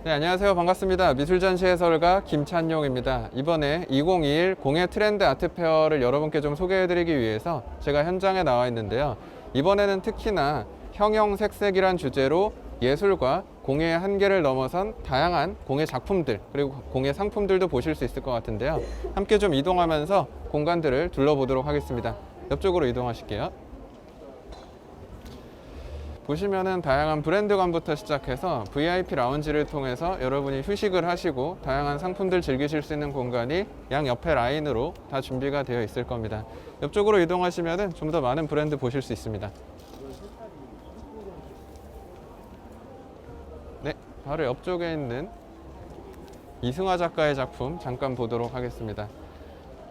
네, 안녕하세요. 반갑습니다. 미술전시 해설가 김찬용입니다. 이번에 2021 공예 트렌드 아트 페어를 여러분께 좀 소개해드리기 위해서 제가 현장에 나와 있는데요. 이번에는 특히나 형형색색이란 주제로 예술과 공예의 한계를 넘어선 다양한 공예 작품들 그리고 공예 상품들도 보실 수 있을 것 같은데요. 함께 좀 이동하면서 공간들을 둘러보도록 하겠습니다. 옆쪽으로 이동하실게요. 보시면은 다양한 브랜드관부터 시작해서 VIP 라운지를 통해서 여러분이 휴식을 하시고 다양한 상품들 즐기실 수 있는 공간이 양 옆에 라인으로 다 준비가 되어 있을 겁니다. 옆쪽으로 이동하시면은 좀 더 많은 브랜드 보실 수 있습니다. 네, 바로 옆쪽에 있는 이승화 작가의 작품 잠깐 보도록 하겠습니다.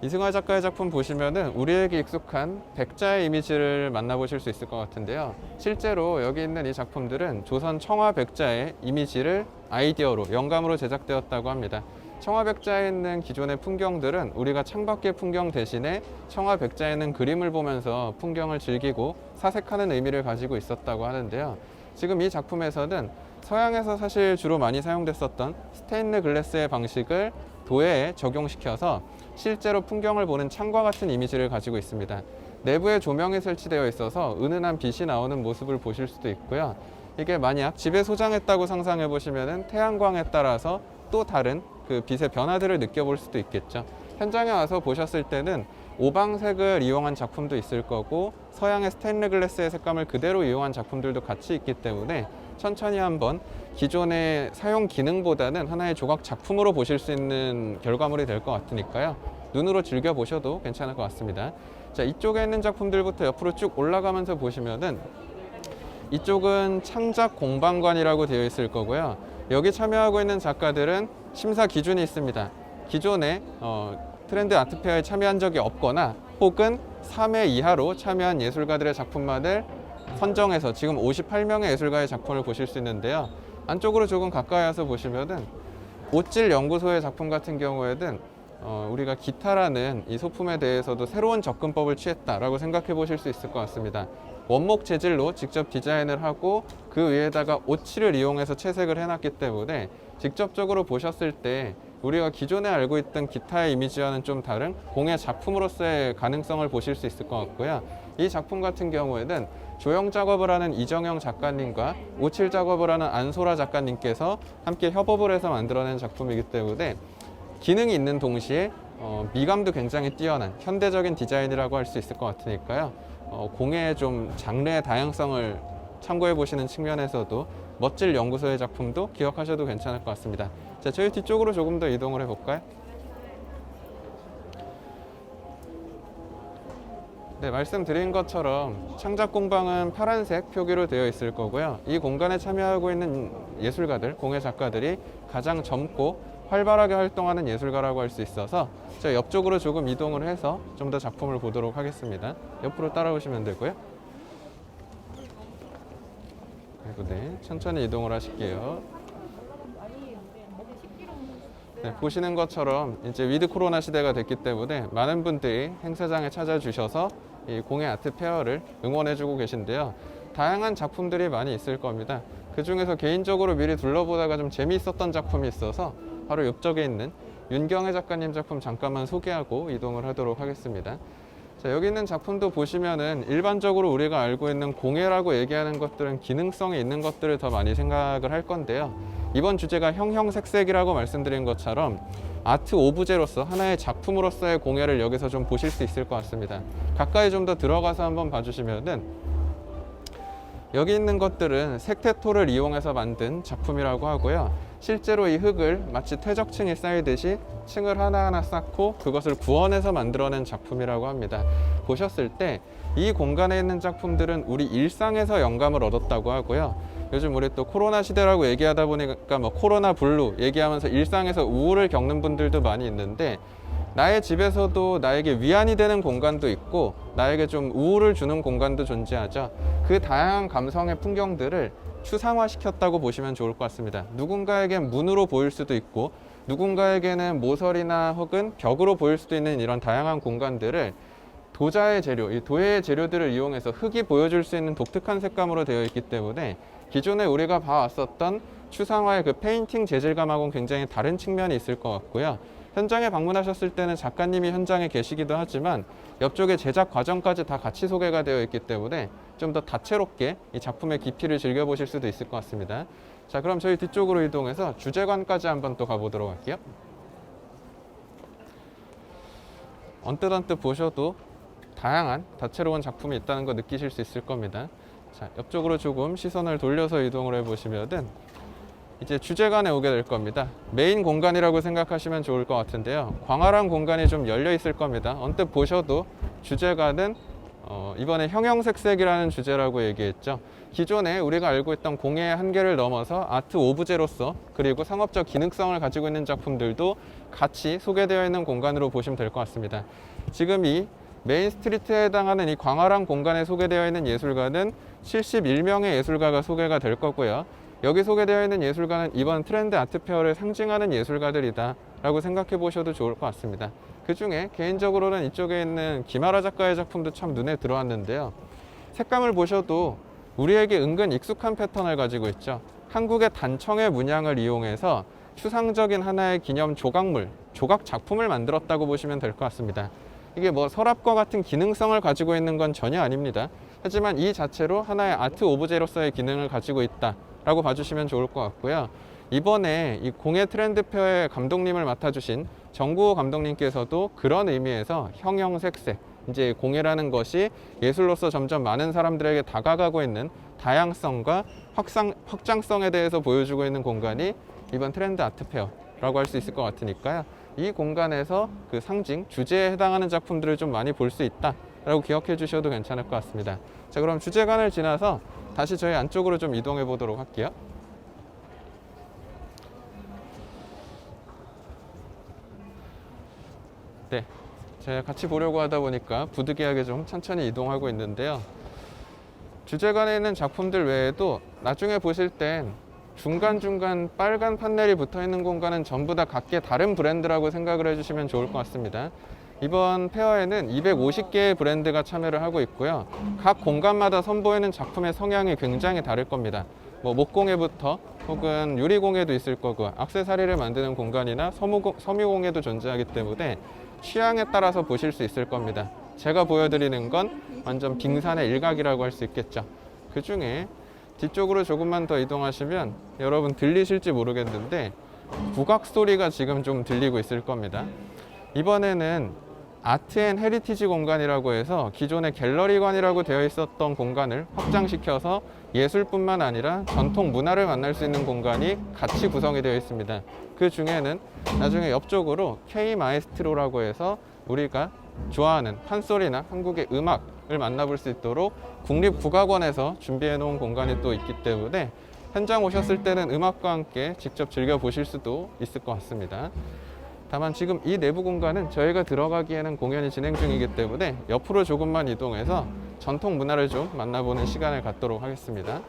이승화 작가의 작품 보시면은 우리에게 익숙한 백자의 이미지를 만나보실 수 있을 것 같은데요. 실제로 여기 있는 이 작품들은 조선 청화 백자의 이미지를 아이디어로, 영감으로 제작되었다고 합니다. 청화 백자에 있는 기존의 풍경들은 우리가 창밖의 풍경 대신에 청화 백자에 있는 그림을 보면서 풍경을 즐기고 사색하는 의미를 가지고 있었다고 하는데요. 지금 이 작품에서는 서양에서 사실 주로 많이 사용됐었던 스테인드 글래스의 방식을 도예에 적용시켜서 실제로 풍경을 보는 창과 같은 이미지를 가지고 있습니다. 내부에 조명이 설치되어 있어서 은은한 빛이 나오는 모습을 보실 수도 있고요. 이게 만약 집에 소장했다고 상상해 보시면은 태양광에 따라서 또 다른 그 빛의 변화들을 느껴볼 수도 있겠죠. 현장에 와서 보셨을 때는 오방색을 이용한 작품도 있을 거고 서양의 스테인리스 글래스의 색감을 그대로 이용한 작품들도 같이 있기 때문에 천천히 한번 기존의 사용 기능보다는 하나의 조각 작품으로 보실 수 있는 결과물이 될 것 같으니까요. 눈으로 즐겨보셔도 괜찮을 것 같습니다. 자, 이쪽에 있는 작품들부터 옆으로 쭉 올라가면서 보시면은 이쪽은 창작 공방관이라고 되어 있을 거고요. 여기 참여하고 있는 작가들은 심사 기준이 있습니다. 기존에 트렌드 아트페어에 참여한 적이 없거나 혹은 3회 이하로 참여한 예술가들의 작품만을 선정해서 지금 58명의 예술가의 작품을 보실 수 있는데요. 안쪽으로 조금 가까이 와서 보시면은 옷질 연구소의 작품 같은 경우에는 우리가 기타라는 이 소품에 대해서도 새로운 접근법을 취했다라고 생각해 보실 수 있을 것 같습니다. 원목 재질로 직접 디자인을 하고 그 위에다가 오칠을 이용해서 채색을 해놨기 때문에 직접적으로 보셨을 때 우리가 기존에 알고 있던 기타의 이미지와는 좀 다른 공예 작품으로서의 가능성을 보실 수 있을 것 같고요. 이 작품 같은 경우에는 조형 작업을 하는 이정영 작가님과 오칠 작업을 하는 안소라 작가님께서 함께 협업을 해서 만들어낸 작품이기 때문에 기능이 있는 동시에 미감도 굉장히 뛰어난 현대적인 디자인이라고 할 수 있을 것 같으니까요. 공예의 좀 장르의 다양성을 참고해 보시는 측면에서도 멋질 연구소의 작품도 기억하셔도 괜찮을 것 같습니다. 자, 저희 뒤쪽으로 조금 더 이동을 해볼까요? 네, 말씀드린 것처럼 창작 공방은 파란색 표기로 되어 있을 거고요. 이 공간에 참여하고 있는 예술가들, 공예 작가들이 가장 젊고 활발하게 활동하는 예술가라고 할 수 있어서 저 옆쪽으로 조금 이동을 해서 좀 더 작품을 보도록 하겠습니다. 옆으로 따라오시면 되고요. 그리고 네, 천천히 이동을 하실게요. 네, 보시는 것처럼 이제 위드 코로나 시대가 됐기 때문에 많은 분들이 행사장에 찾아주셔서 이 공예 아트 페어를 응원해주고 계신데요. 다양한 작품들이 많이 있을 겁니다. 그 중에서 개인적으로 미리 둘러보다가 좀 재미있었던 작품이 있어서 바로 옆쪽에 있는 윤경혜 작가님 작품 잠깐만 소개하고 이동을 하도록 하겠습니다. 자, 여기 있는 작품도 보시면은 일반적으로 우리가 알고 있는 공예라고 얘기하는 것들은 기능성이 있는 것들을 더 많이 생각을 할 건데요. 이번 주제가 형형색색이라고 말씀드린 것처럼 아트 오브제로서 하나의 작품으로서의 공예를 여기서 좀 보실 수 있을 것 같습니다. 가까이 좀 더 들어가서 한번 봐주시면은 여기 있는 것들은 색태토를 이용해서 만든 작품이라고 하고요. 실제로 이 흙을 마치 퇴적층이 쌓이듯이 층을 하나하나 쌓고 그것을 구원해서 만들어낸 작품이라고 합니다. 보셨을 때 이 공간에 있는 작품들은 우리 일상에서 영감을 얻었다고 하고요. 요즘 우리 또 코로나 시대라고 얘기하다 보니까 뭐 코로나 블루 얘기하면서 일상에서 우울을 겪는 분들도 많이 있는데 나의 집에서도 나에게 위안이 되는 공간도 있고 나에게 좀 우울을 주는 공간도 존재하죠. 그 다양한 감성의 풍경들을 추상화시켰다고 보시면 좋을 것 같습니다. 누군가에겐 문으로 보일 수도 있고 누군가에게는 모서리나 혹은 벽으로 보일 수도 있는 이런 다양한 공간들을 도자의 재료, 이 도예의 재료들을 이용해서 흙이 보여줄 수 있는 독특한 색감으로 되어 있기 때문에 기존에 우리가 봐왔었던 추상화의 그 페인팅 재질감하고는 굉장히 다른 측면이 있을 것 같고요. 현장에 방문하셨을 때는 작가님이 현장에 계시기도 하지만 옆쪽에 제작 과정까지 다 같이 소개가 되어 있기 때문에 좀 더 다채롭게 이 작품의 깊이를 즐겨보실 수도 있을 것 같습니다. 자, 그럼 저희 뒤쪽으로 이동해서 주제관까지 한번 또 가보도록 할게요. 언뜻 보셔도 다양한 다채로운 작품이 있다는 거 느끼실 수 있을 겁니다. 자, 옆쪽으로 조금 시선을 돌려서 이동을 해보시면은 이제 주제관에 오게 될 겁니다. 메인 공간이라고 생각하시면 좋을 것 같은데요. 광활한 공간이 좀 열려 있을 겁니다. 언뜻 보셔도 주제관은 이번에 형형색색이라는 주제라고 얘기했죠. 기존에 우리가 알고 있던 공예의 한계를 넘어서 아트 오브제로서 그리고 상업적 기능성을 가지고 있는 작품들도 같이 소개되어 있는 공간으로 보시면 될 것 같습니다. 지금 이 메인 스트리트에 해당하는 이 광활한 공간에 소개되어 있는 예술가는 71명의 예술가가 소개가 될 거고요. 여기 소개되어 있는 예술가는 이번 트렌드 아트페어를 상징하는 예술가들이다 라고 생각해 보셔도 좋을 것 같습니다. 그 중에 개인적으로는 이쪽에 있는 김아라 작가의 작품도 참 눈에 들어왔는데요. 색감을 보셔도 우리에게 은근 익숙한 패턴을 가지고 있죠. 한국의 단청의 문양을 이용해서 추상적인 하나의 기념 조각물, 조각 작품을 만들었다고 보시면 될 것 같습니다. 이게 뭐 서랍과 같은 기능성을 가지고 있는 건 전혀 아닙니다. 하지만 이 자체로 하나의 아트 오브제로서의 기능을 가지고 있다 라고 봐주시면 좋을 것 같고요. 이번에 이 공예 트렌드 페어의 감독님을 맡아주신 정구호 감독님께서도 그런 의미에서 형형색색, 이제 공예라는 것이 예술로서 점점 많은 사람들에게 다가가고 있는 다양성과 확장성에 대해서 보여주고 있는 공간이 이번 트렌드 아트 페어라고 할 수 있을 것 같으니까요. 이 공간에서 그 상징, 주제에 해당하는 작품들을 좀 많이 볼 수 있다 라고 기억해 주셔도 괜찮을 것 같습니다. 자, 그럼 주제관을 지나서 다시 저희 안쪽으로 좀 이동해 보도록 할게요. 네, 제가 같이 보려고 하다 보니까 부득이하게 좀 천천히 이동하고 있는데요. 주제관에 있는 작품들 외에도 나중에 보실 땐 중간중간 빨간 판넬이 붙어 있는 공간은 전부 다 각기 다른 브랜드라고 생각을 해주시면 좋을 것 같습니다. 이번 페어에는 250개의 브랜드가 참여를 하고 있고요. 각 공간마다 선보이는 작품의 성향이 굉장히 다를 겁니다. 뭐 목공예부터 혹은 유리공예도 있을 거고 액세서리를 만드는 공간이나 섬유공예도 존재하기 때문에 취향에 따라서 보실 수 있을 겁니다. 제가 보여드리는 건 완전 빙산의 일각이라고 할 수 있겠죠. 그 중에 뒤쪽으로 조금만 더 이동하시면 여러분 들리실지 모르겠는데 국악 소리가 지금 좀 들리고 있을 겁니다. 이번에는 아트 앤 헤리티지 공간이라고 해서 기존의 갤러리관이라고 되어 있었던 공간을 확장시켜서 예술뿐만 아니라 전통 문화를 만날 수 있는 공간이 같이 구성이 되어 있습니다. 그 중에는 나중에 옆쪽으로 K 마에스트로라고 해서 우리가 좋아하는 판소리나 한국의 음악을 만나볼 수 있도록 국립국악원에서 준비해 놓은 공간이 또 있기 때문에 현장 오셨을 때는 음악과 함께 직접 즐겨보실 수도 있을 것 같습니다. 다만 지금 이 내부 공간은 저희가 들어가기에는 공연이 진행 중이기 때문에 옆으로 조금만 이동해서 전통 문화를 좀 만나보는 시간을 갖도록 하겠습니다.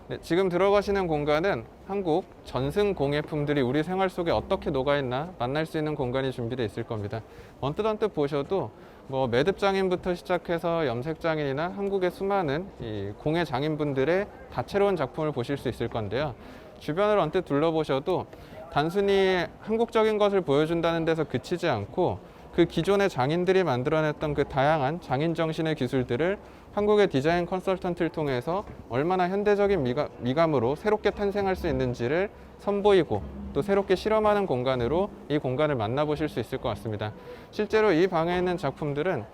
네, 지금 들어가시는 공간은 한국 전승 공예품들이 우리 생활 속에 어떻게 녹아있나 만날 수 있는 공간이 준비되어 있을 겁니다. 언뜻 보셔도 뭐 매듭 장인부터 시작해서 염색 장인이나 한국의 수많은 이 공예 장인분들의 다채로운 작품을 보실 수 있을 건데요. 주변을 언뜻 둘러보셔도 단순히 한국적인 것을 보여준다는 데서 그치지 않고 그 기존의 장인들이 만들어냈던 그 다양한 장인 정신의 기술들을 한국의 디자인 컨설턴트를 통해서 얼마나 현대적인 미감으로 새롭게 탄생할 수 있는지를 선보이고 또 새롭게 실험하는 공간으로 이 공간을 만나보실 수 있을 것 같습니다. 실제로 이 방에 있는 작품들은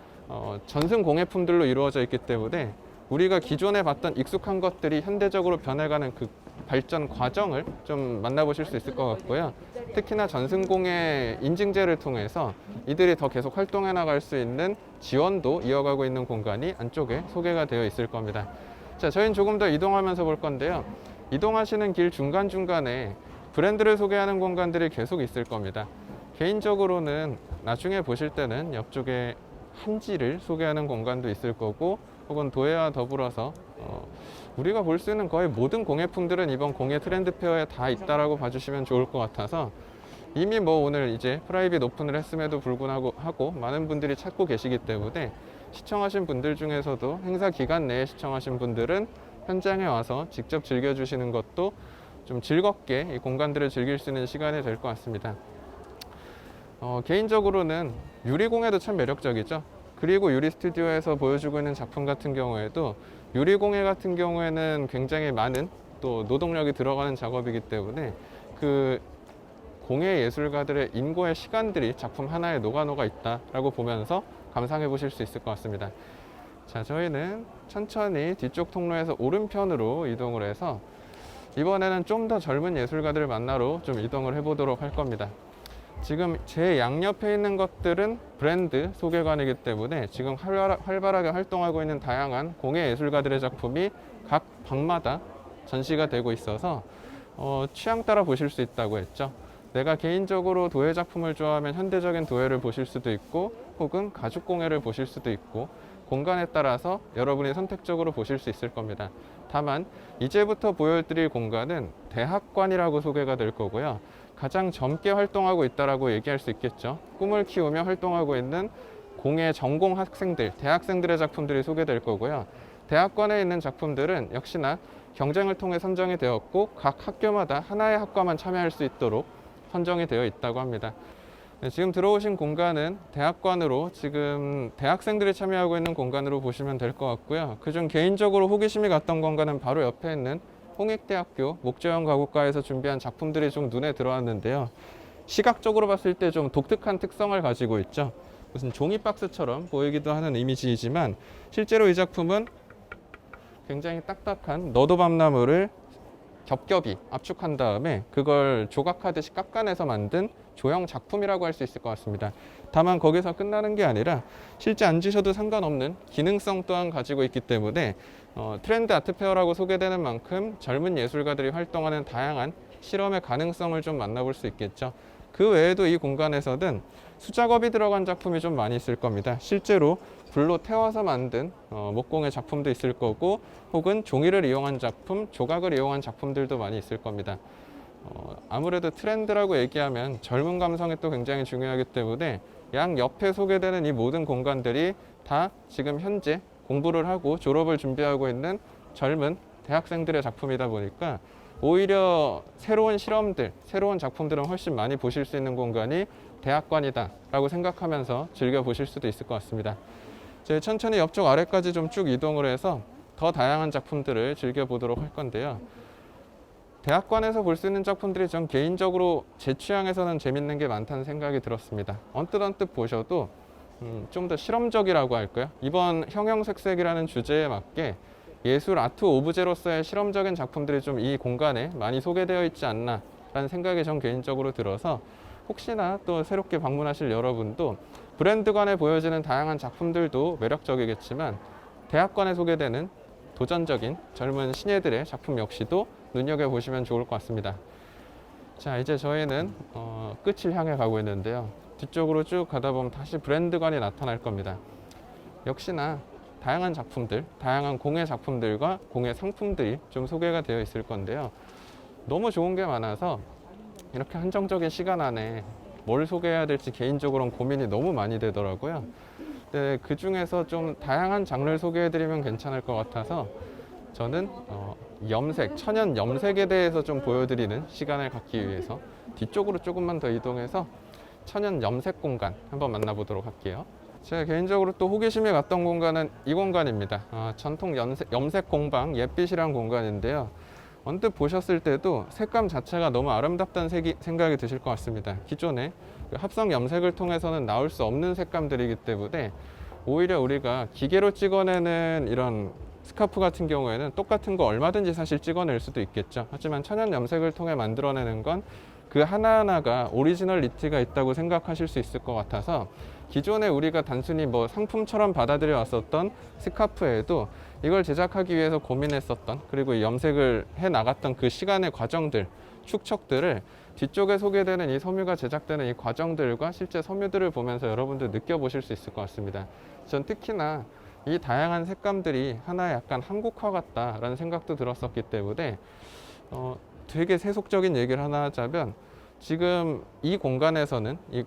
전승 공예품들로 이루어져 있기 때문에 우리가 기존에 봤던 익숙한 것들이 현대적으로 변해가는 그 발전 과정을 좀 만나보실 수 있을 것 같고요. 특히나 전승공예 인증제를 통해서 이들이 더 계속 활동해 나갈 수 있는 지원도 이어가고 있는 공간이 안쪽에 소개가 되어 있을 겁니다. 자, 저희는 조금 더 이동하면서 볼 건데요. 이동하시는 길 중간중간에 브랜드를 소개하는 공간들이 계속 있을 겁니다. 개인적으로는 나중에 보실 때는 옆쪽에 한지를 소개하는 공간도 있을 거고 혹은 도예와 더불어서 우리가 볼 수 있는 거의 모든 공예품들은 이번 공예 트렌드 페어에 다 있다라고 봐주시면 좋을 것 같아서 이미 뭐 오늘 이제 프라이빗 오픈을 했음에도 불구하고 많은 분들이 찾고 계시기 때문에 시청하신 분들 중에서도 행사 기간 내에 시청하신 분들은 현장에 와서 직접 즐겨주시는 것도 좀 즐겁게 이 공간들을 즐길 수 있는 시간이 될 것 같습니다. 개인적으로는 유리공예도 참 매력적이죠. 그리고 유리 스튜디오에서 보여주고 있는 작품 같은 경우에도 유리공예 같은 경우에는 굉장히 많은 또 노동력이 들어가는 작업이기 때문에 그 공예 예술가들의 인고의 시간들이 작품 하나에 녹아 있다라고 보면서 감상해 보실 수 있을 것 같습니다. 자, 저희는 천천히 뒤쪽 통로에서 오른편으로 이동을 해서 이번에는 좀 더 젊은 예술가들을 만나러 좀 이동을 해보도록 할 겁니다. 지금 제 양옆에 있는 것들은 브랜드 소개관이기 때문에 지금 활발하게 활동하고 있는 다양한 공예 예술가들의 작품이 각 방마다 전시가 되고 있어서 취향 따라 보실 수 있다고 했죠. 내가 개인적으로 도예 작품을 좋아하면 현대적인 도예를 보실 수도 있고 혹은 가죽 공예를 보실 수도 있고 공간에 따라서 여러분이 선택적으로 보실 수 있을 겁니다. 다만 이제부터 보여드릴 공간은 대학관이라고 소개가 될 거고요. 가장 젊게 활동하고 있다라고 얘기할 수 있겠죠. 꿈을 키우며 활동하고 있는 공예 전공 학생들, 대학생들의 작품들이 소개될 거고요. 대학관에 있는 작품들은 역시나 경쟁을 통해 선정이 되었고 각 학교마다 하나의 학과만 참여할 수 있도록 선정이 되어 있다고 합니다. 네, 지금 들어오신 공간은 대학관으로 지금 대학생들이 참여하고 있는 공간으로 보시면 될 것 같고요. 그중 개인적으로 호기심이 갔던 공간은 바로 옆에 있는 홍익대학교 목재현 가구과에서 준비한 작품들이 좀 눈에 들어왔는데요. 시각적으로 봤을 때 좀 독특한 특성을 가지고 있죠. 무슨 종이 박스처럼 보이기도 하는 이미지이지만 실제로 이 작품은 굉장히 딱딱한 너도 밤나무를 겹겹이 압축한 다음에 그걸 조각하듯이 깎아내서 만든 조형 작품이라고 할 수 있을 것 같습니다. 다만 거기서 끝나는 게 아니라 실제 앉으셔도 상관없는 기능성 또한 가지고 있기 때문에 트렌드 아트페어라고 소개되는 만큼 젊은 예술가들이 활동하는 다양한 실험의 가능성을 좀 만나볼 수 있겠죠. 그 외에도 이 공간에서는 수작업이 들어간 작품이 좀 많이 있을 겁니다. 실제로 불로 태워서 만든 목공의 작품도 있을 거고 혹은 종이를 이용한 작품, 조각을 이용한 작품들도 많이 있을 겁니다. 아무래도 트렌드라고 얘기하면 젊은 감성이 또 굉장히 중요하기 때문에 양 옆에 소개되는 이 모든 공간들이 다 지금 현재 공부를 하고 졸업을 준비하고 있는 젊은 대학생들의 작품이다 보니까 오히려 새로운 실험들, 새로운 작품들은 훨씬 많이 보실 수 있는 공간이 대학관이다 라고 생각하면서 즐겨보실 수도 있을 것 같습니다. 이제 천천히 옆쪽 아래까지 좀 쭉 이동을 해서 더 다양한 작품들을 즐겨보도록 할 건데요. 대학관에서 볼 수 있는 작품들이 전 개인적으로 제 취향에서는 재밌는 게 많다는 생각이 들었습니다. 언뜻 보셔도 좀 더 실험적이라고 할까요? 이번 형형색색이라는 주제에 맞게 예술 아트 오브제로서의 실험적인 작품들이 좀 이 공간에 많이 소개되어 있지 않나 라는 생각이 전 개인적으로 들어서 혹시나 또 새롭게 방문하실 여러분도 브랜드관에 보여지는 다양한 작품들도 매력적이겠지만 대학관에 소개되는 도전적인 젊은 신예들의 작품 역시도 눈여겨보시면 좋을 것 같습니다. 자, 이제 저희는 끝을 향해 가고 있는데요. 뒤쪽으로 쭉 가다 보면 다시 브랜드관이 나타날 겁니다. 역시나 다양한 작품들, 다양한 공예 작품들과 공예 상품들이 좀 소개가 되어 있을 건데요. 너무 좋은 게 많아서 이렇게 한정적인 시간 안에 뭘 소개해야 될지 개인적으로는 고민이 너무 많이 되더라고요. 근데 그 중에서 좀 다양한 장르를 소개해드리면 괜찮을 것 같아서 저는 염색, 천연 염색에 대해서 좀 보여드리는 시간을 갖기 위해서 뒤쪽으로 조금만 더 이동해서 천연 염색 공간 한번 만나보도록 할게요. 제가 개인적으로 또 호기심이 갔던 공간은 이 공간입니다. 전통 염색 공방 옌빛이라는 공간인데요. 언뜻 보셨을 때도 색감 자체가 너무 아름답다는 생각이 드실 것 같습니다. 기존에 합성 염색을 통해서는 나올 수 없는 색감들이기 때문에 오히려 우리가 기계로 찍어내는 이런 스카프 같은 경우에는 똑같은 거 얼마든지 사실 찍어낼 수도 있겠죠. 하지만 천연 염색을 통해 만들어내는 건 그 하나하나가 오리지널리티가 있다고 생각하실 수 있을 것 같아서 기존에 우리가 단순히 뭐 상품처럼 받아들여 왔었던 스카프에도 이걸 제작하기 위해서 고민했었던 그리고 염색을 해 나갔던 그 시간의 과정들, 축척들을 뒤쪽에 소개되는 이 섬유가 제작되는 이 과정들과 실제 섬유들을 보면서 여러분들 느껴보실 수 있을 것 같습니다. 전 특히나 이 다양한 색감들이 하나의 약간 한국화 같다라는 생각도 들었었기 때문에 되게 세속적인 얘기를 하나 하자면 지금 이 공간에서는 이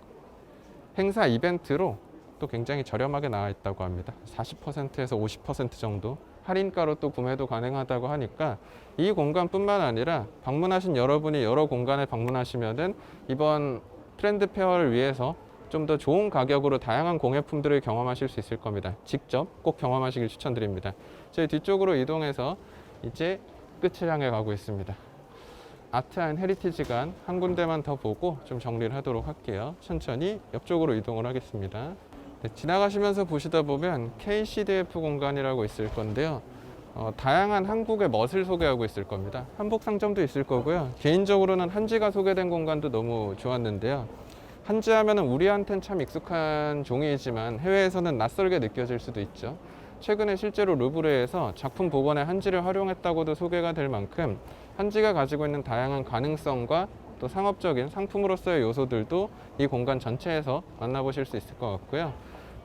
행사 이벤트로 또 굉장히 저렴하게 나와 있다고 합니다. 40%에서 50% 정도 할인가로 또 구매도 가능하다고 하니까 이 공간뿐만 아니라 방문하신 여러분이 여러 공간에 방문하시면은 이번 트렌드 페어를 위해서 좀 더 좋은 가격으로 다양한 공예품들을 경험하실 수 있을 겁니다. 직접 꼭 경험하시길 추천드립니다. 저희 뒤쪽으로 이동해서 이제 끝을 향해 가고 있습니다. 아트 앤 헤리티지관 한 군데만 더 보고 좀 정리를 하도록 할게요. 천천히 옆쪽으로 이동을 하겠습니다. 네, 지나가시면서 보시다 보면 KCDF 공간이라고 있을 건데요. 다양한 한국의 멋을 소개하고 있을 겁니다. 한복 상점도 있을 거고요. 개인적으로는 한지가 소개된 공간도 너무 좋았는데요. 한지 하면은 우리한텐 참 익숙한 종이이지만 해외에서는 낯설게 느껴질 수도 있죠. 최근에 실제로 루브르에서 작품 복원에 한지를 활용했다고도 소개가 될 만큼 한지가 가지고 있는 다양한 가능성과 또 상업적인 상품으로서의 요소들도 이 공간 전체에서 만나보실 수 있을 것 같고요.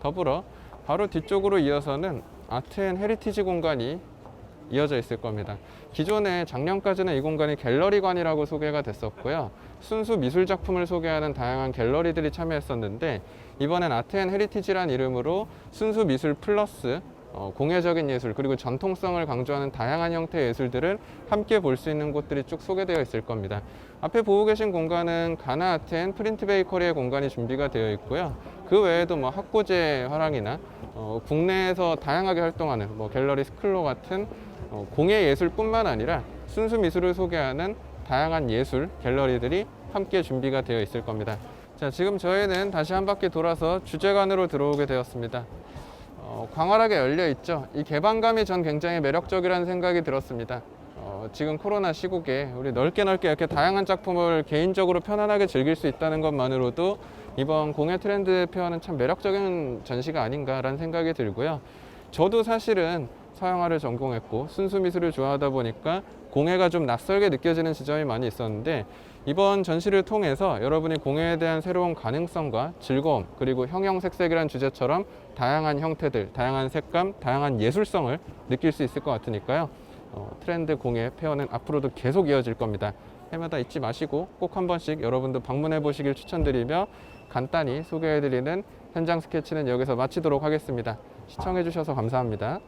더불어 바로 뒤쪽으로 이어서는 아트 앤 헤리티지 공간이 이어져 있을 겁니다. 기존에 작년까지는 이 공간이 갤러리관이라고 소개가 됐었고요. 순수 미술 작품을 소개하는 다양한 갤러리들이 참여했었는데 이번엔 아트 앤 헤리티지란 이름으로 순수 미술 플러스 공예적인 예술 그리고 전통성을 강조하는 다양한 형태의 예술들을 함께 볼 수 있는 곳들이 쭉 소개되어 있을 겁니다. 앞에 보고 계신 공간은 가나 아트 앤 프린트 베이커리의 공간이 준비가 되어 있고요. 그 외에도 뭐 학고제 화랑이나 국내에서 다양하게 활동하는 갤러리 스클로 같은 공예 예술뿐만 아니라 순수 미술을 소개하는 다양한 예술 갤러리들이 함께 준비가 되어 있을 겁니다. 자, 지금 저희는 다시 한 바퀴 돌아서 주제관으로 들어오게 되었습니다. 광활하게 열려 있죠. 이 개방감이 전 굉장히 매력적이라는 생각이 들었습니다. 지금 코로나 시국에 우리 넓게 이렇게 다양한 작품을 개인적으로 편안하게 즐길 수 있다는 것만으로도 이번 공예 트렌드 페어는 참 매력적인 전시가 아닌가라는 생각이 들고요. 저도 사실은 서양화를 전공했고 순수 미술을 좋아하다 보니까 공예가 좀 낯설게 느껴지는 지점이 많이 있었는데 이번 전시를 통해서 여러분이 공예에 대한 새로운 가능성과 즐거움 그리고 형형색색이라는 주제처럼 다양한 형태들, 다양한 색감, 다양한 예술성을 느낄 수 있을 것 같으니까요. 트렌드 공예 페어는 앞으로도 계속 이어질 겁니다. 해마다 잊지 마시고 꼭 한 번씩 여러분도 방문해 보시길 추천드리며 간단히 소개해드리는 현장 스케치는 여기서 마치도록 하겠습니다. 시청해 주셔서 감사합니다.